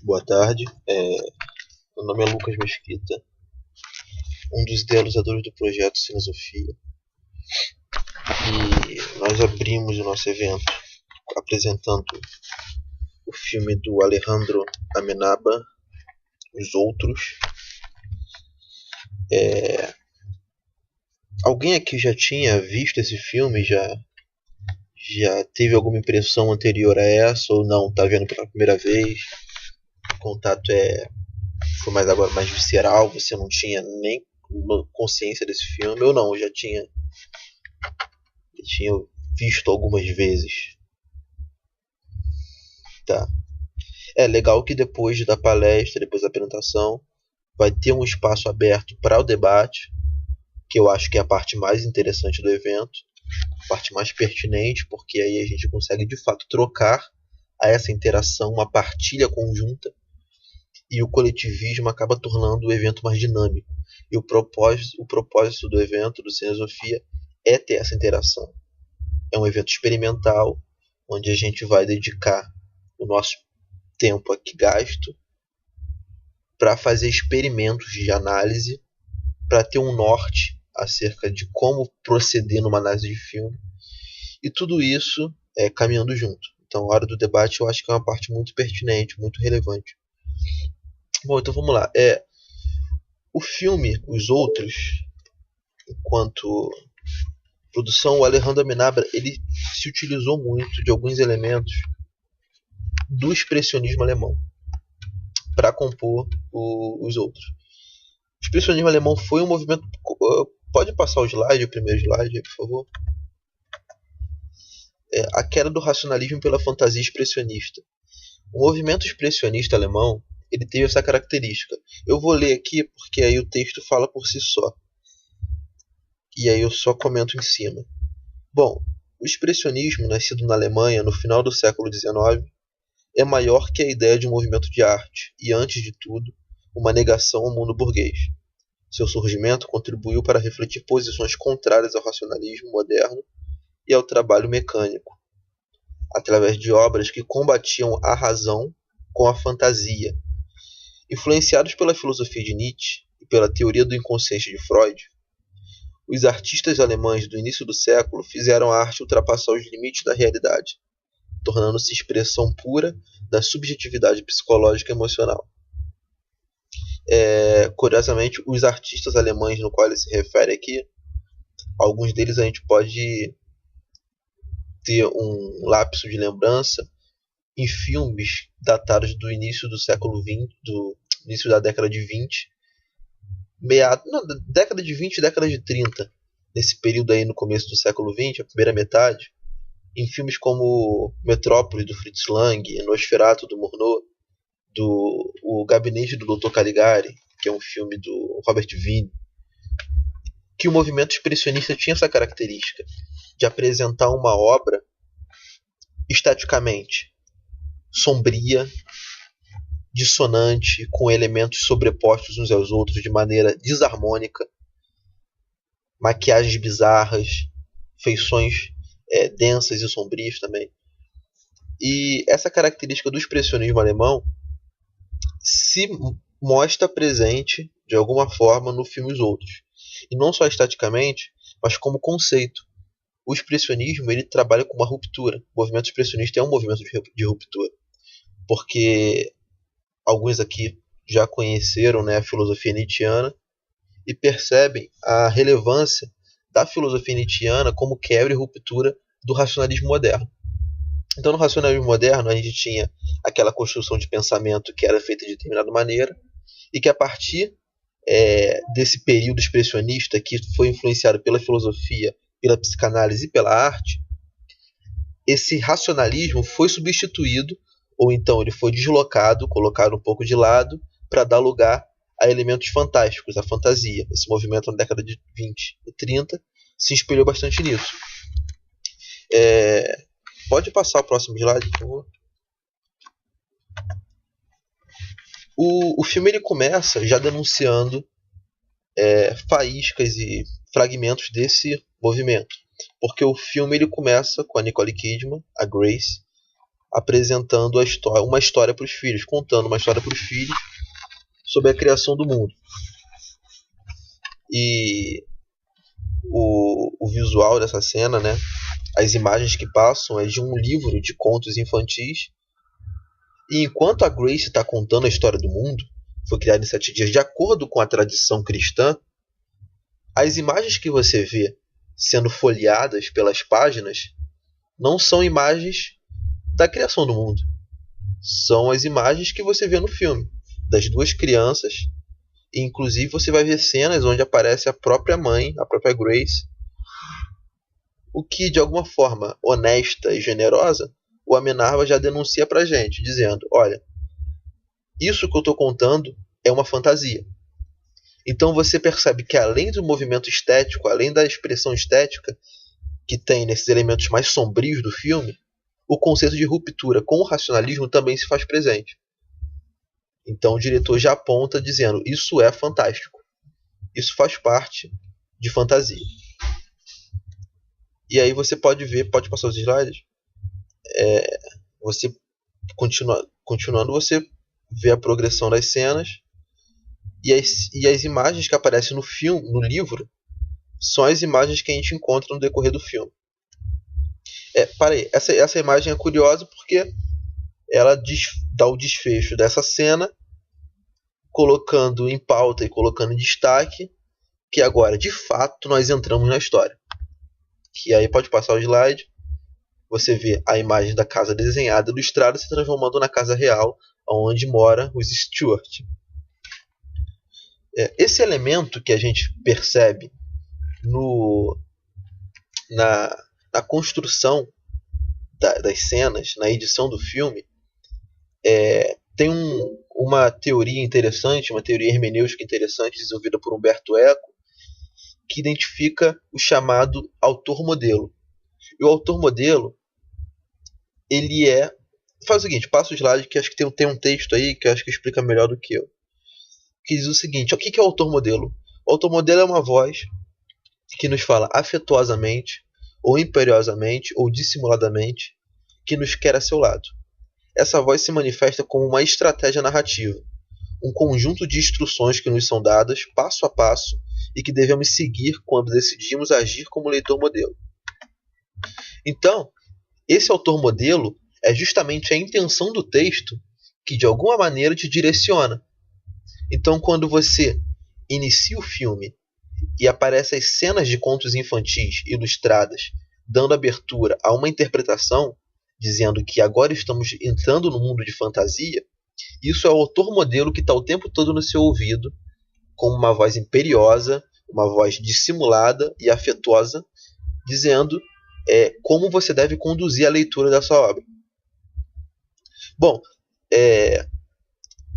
Boa tarde. Meu nome é Lucas Mesquita, um dos idealizadores do projeto Cinesofia. E nós abrimos o nosso evento apresentando o filme do Alejandro Amenábar, Os Outros. Alguém aqui já tinha visto esse filme? Já teve alguma impressão anterior a essa? Ou não? Tá vendo pela primeira vez? O contato foi mais visceral? Você não tinha nem consciência desse filme? Ou não? Eu tinha visto algumas vezes. Tá. É legal que depois da palestra, depois da apresentação, vai ter um espaço aberto para o debate, que eu acho que é a parte mais interessante do evento, a parte mais pertinente, porque aí a gente consegue de fato trocar a essa interação uma partilha conjunta, e o coletivismo acaba tornando o evento mais dinâmico. E o propósito do evento, do Cinesofia, é ter essa interação. É um evento experimental, onde a gente vai dedicar o nosso tempo aqui gasto para fazer experimentos de análise, para ter um norte acerca de como proceder numa análise de filme, e tudo isso caminhando junto. Então, a hora do debate eu acho que é uma parte muito pertinente, muito relevante. Bom, então vamos lá. O filme Os Outros, enquanto produção, o Alejandro Amenábar, ele se utilizou muito de alguns elementos do expressionismo alemão para compor Os Outros. O expressionismo alemão foi um movimento... Pode passar o primeiro slide, por favor? A queda do racionalismo pela fantasia expressionista. O movimento expressionista alemão, ele teve essa característica. Eu vou ler aqui porque aí o texto fala por si só. E aí eu só comento em cima. Bom, o expressionismo, nascido na Alemanha no final do século XIX, é maior que a ideia de um movimento de arte e, antes de tudo, uma negação ao mundo burguês. Seu surgimento contribuiu para refletir posições contrárias ao racionalismo moderno e ao trabalho mecânico, através de obras que combatiam a razão com a fantasia. Influenciados pela filosofia de Nietzsche e pela teoria do inconsciente de Freud, os artistas alemães do início do século fizeram a arte ultrapassar os limites da realidade, tornando-se expressão pura da subjetividade psicológica e emocional. Curiosamente, os artistas alemães no qual ele se refere aqui, alguns deles a gente pode ter um lapso de lembrança em filmes datados do início do século XX, do início da década de 20, década de 20 e década de 30, nesse período aí no começo do século 20, a primeira metade, em filmes como Metrópole, do Fritz Lang, Nosferatu, do Murnau, O Gabinete do Dr. Caligari, que é um filme do Robert Wiene, que o movimento expressionista tinha essa característica de apresentar uma obra estaticamente sombria, dissonante, com elementos sobrepostos uns aos outros de maneira desarmônica, maquiagens bizarras, feições densas e sombrias também. E essa característica do expressionismo alemão se mostra presente de alguma forma no filme Os Outros. E não só estaticamente, mas como conceito. O expressionismo, ele trabalha com uma ruptura. O movimento expressionista é um movimento de ruptura. Porque alguns aqui já conheceram, a filosofia nietzschiana e percebem a relevância da filosofia nietzschiana como quebra e ruptura do racionalismo moderno. Então, no racionalismo moderno, a gente tinha aquela construção de pensamento que era feita de determinada maneira e que, a partir desse período expressionista, que foi influenciado pela filosofia, pela psicanálise e pela arte, esse racionalismo foi substituído, ou então ele foi deslocado, colocado um pouco de lado, para dar lugar a elementos fantásticos, a fantasia. Esse movimento na década de 20 e 30 se espelhou bastante nisso. Pode passar o próximo slide, por favor. O filme ele começa já denunciando faíscas e fragmentos desse movimento. Porque o filme ele começa com a Nicole Kidman, a Grace, apresentando uma história para os filhos, contando uma história para os filhos sobre a criação do mundo. E o visual dessa cena, né, as imagens que passam é de um livro de contos infantis. E enquanto a Grace está contando a história do mundo, foi criada em 7 dias de acordo com a tradição cristã, as imagens que você vê sendo folheadas pelas páginas não são imagens da criação do mundo. São as imagens que você vê no filme, das duas crianças. E, inclusive, você vai ver cenas onde aparece a própria mãe, a própria Grace. O que, de alguma forma honesta e generosa, o Amenábar já denuncia pra gente, dizendo: olha, isso que eu estou contando é uma fantasia. Então você percebe que, além do movimento estético, além da expressão estética que tem nesses elementos mais sombrios do filme, o conceito de ruptura com o racionalismo também se faz presente. Então o diretor já aponta dizendo: isso é fantástico. Isso faz parte de fantasia. E aí você pode ver, pode passar os slides. Você continuando, você vê a progressão das cenas e as imagens que aparecem no filme, no livro, são as imagens que a gente encontra no decorrer do filme. Essa imagem é curiosa porque ela dá o desfecho dessa cena, colocando em pauta e colocando em destaque que agora, de fato, nós entramos na história. Que aí pode passar o slide. Você vê a imagem da casa desenhada, ilustrada, se transformando na casa real, onde mora os Stuart. Esse elemento que a gente percebe na construção das cenas, na edição do filme, tem uma teoria interessante, uma teoria hermenêutica interessante, desenvolvida por Umberto Eco, que identifica o chamado autor-modelo. E o autor-modelo, ele faz o seguinte, passa o slide, que acho que tem um texto aí que acho que explica melhor do que eu. Que diz o seguinte: o que é o autor-modelo? O autor-modelo é uma voz que nos fala afetuosamente, ou imperiosamente, ou dissimuladamente, que nos quer a seu lado. Essa voz se manifesta como uma estratégia narrativa, um conjunto de instruções que nos são dadas passo a passo e que devemos seguir quando decidimos agir como leitor-modelo. Então, esse autor-modelo é justamente a intenção do texto que, de alguma maneira, te direciona. Então, quando você inicia o filme e aparecem as cenas de contos infantis ilustradas, dando abertura a uma interpretação, dizendo que agora estamos entrando no mundo de fantasia, isso é o autor-modelo que está o tempo todo no seu ouvido, com uma voz imperiosa, uma voz dissimulada e afetuosa, dizendo como você deve conduzir a leitura da sua obra. Bom,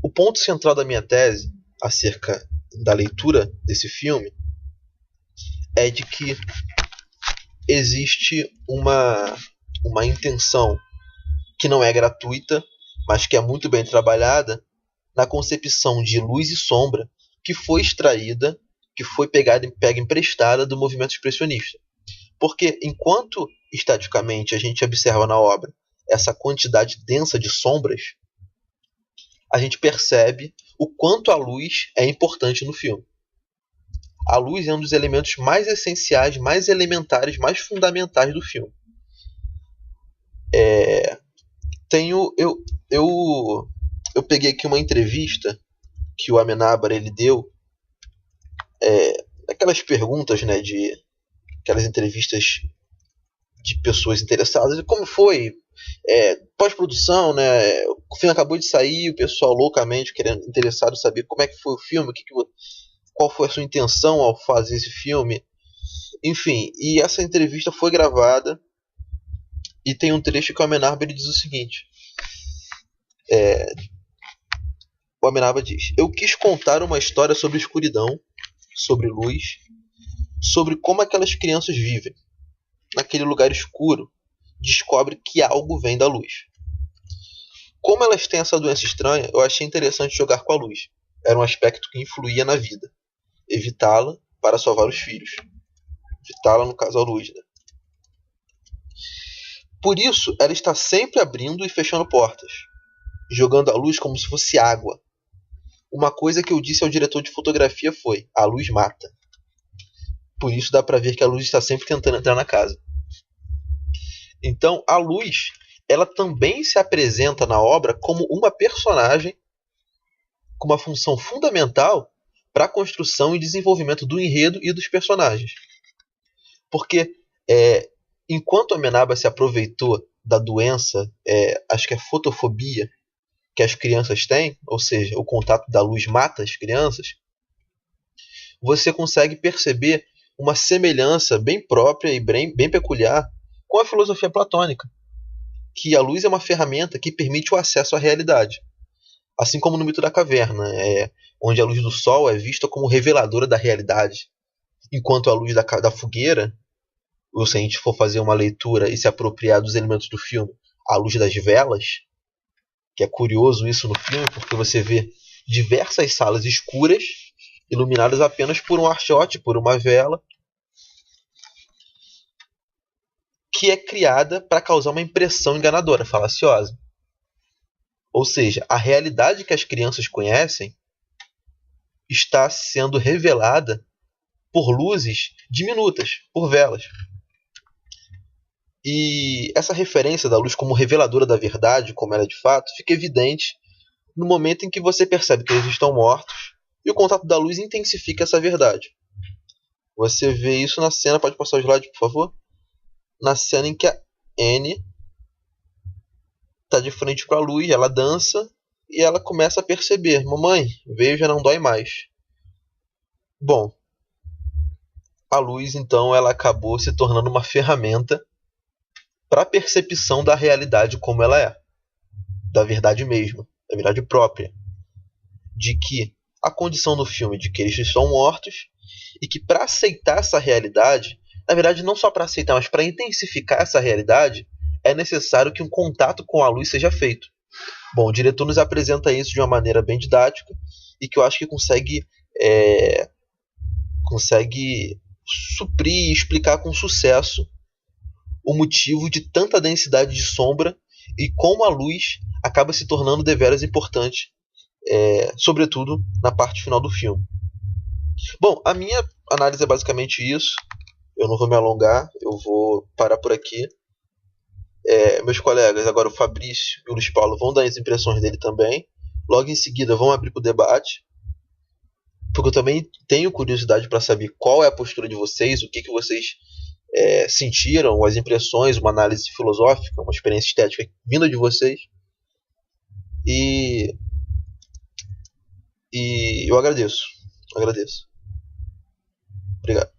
o ponto central da minha tese acerca da leitura desse filme é de que existe uma intenção que não é gratuita, mas que é muito bem trabalhada na concepção de luz e sombra que foi extraída, que foi pega emprestada do movimento expressionista. Porque enquanto estaticamente a gente observa na obra essa quantidade densa de sombras, a gente percebe o quanto a luz é importante no filme. A luz é um dos elementos mais essenciais, mais elementares, mais fundamentais do filme. Eu peguei aqui uma entrevista que o Amenábar ele deu, aquelas perguntas, né, aquelas entrevistas de pessoas interessadas. Como foi? Pós-produção, né? O filme acabou de sair, o pessoal loucamente interessado em saber como é que foi o filme, qual foi a sua intenção ao fazer esse filme. Enfim, e essa entrevista foi gravada e tem um trecho que o Amenábar diz o seguinte. O Amenábar diz: eu quis contar uma história sobre escuridão, sobre luz, sobre como aquelas crianças vivem. Naquele lugar escuro, descobre que algo vem da luz. Como elas têm essa doença estranha, eu achei interessante jogar com a luz. Era um aspecto que influía na vida. Evitá-la para salvar os filhos. Evitá-la, no caso, a luz, né? Por isso, ela está sempre abrindo e fechando portas, jogando a luz como se fosse água. Uma coisa que eu disse ao diretor de fotografia foi: a luz mata. Por isso dá para ver que a luz está sempre tentando entrar na casa. Então, a luz, ela também se apresenta na obra como uma personagem com uma função fundamental para a construção e desenvolvimento do enredo e dos personagens. Porque enquanto Amenábar se aproveitou da doença, acho que é fotofobia, que as crianças têm, ou seja, o contato da luz mata as crianças, você consegue perceber uma semelhança bem própria e bem peculiar com a filosofia platônica, que a luz é uma ferramenta que permite o acesso à realidade. Assim como no mito da caverna, onde a luz do sol é vista como reveladora da realidade, enquanto a luz da fogueira, ou se a gente for fazer uma leitura e se apropriar dos elementos do filme, a luz das velas, que é curioso isso no filme, porque você vê diversas salas escuras, iluminadas apenas por um archote, por uma vela, que é criada para causar uma impressão enganadora, falaciosa. Ou seja, a realidade que as crianças conhecem está sendo revelada por luzes diminutas, por velas. E essa referência da luz como reveladora da verdade, como ela é de fato, fica evidente no momento em que você percebe que eles estão mortos e o contato da luz intensifica essa verdade. Você vê isso na cena, pode passar o slide, por favor? Na cena em que a Anne está de frente para a luz, ela dança e ela começa a perceber: mamãe, veja, não dói mais. Bom, a luz então ela acabou se tornando uma ferramenta para a percepção da realidade como ela é, da verdade mesma, da verdade própria, de que a condição do filme de que eles estão mortos e que para aceitar essa realidade, na verdade não só para aceitar, mas para intensificar essa realidade, é necessário que um contato com a luz seja feito. Bom, o diretor nos apresenta isso de uma maneira bem didática e que eu acho que consegue suprir e explicar com sucesso o motivo de tanta densidade de sombra e como a luz acaba se tornando deveras importante, sobretudo na parte final do filme. Bom, a minha análise é basicamente isso. Eu não vou me alongar, eu vou parar por aqui. Meus colegas, agora o Fabrício e o Luiz Paulo, vão dar as impressões dele também. Logo em seguida vão abrir para o debate, porque eu também tenho curiosidade para saber qual é a postura de vocês, o que vocês sentiram, as impressões, uma análise filosófica, uma experiência estética vinda de vocês. E eu agradeço. Obrigado.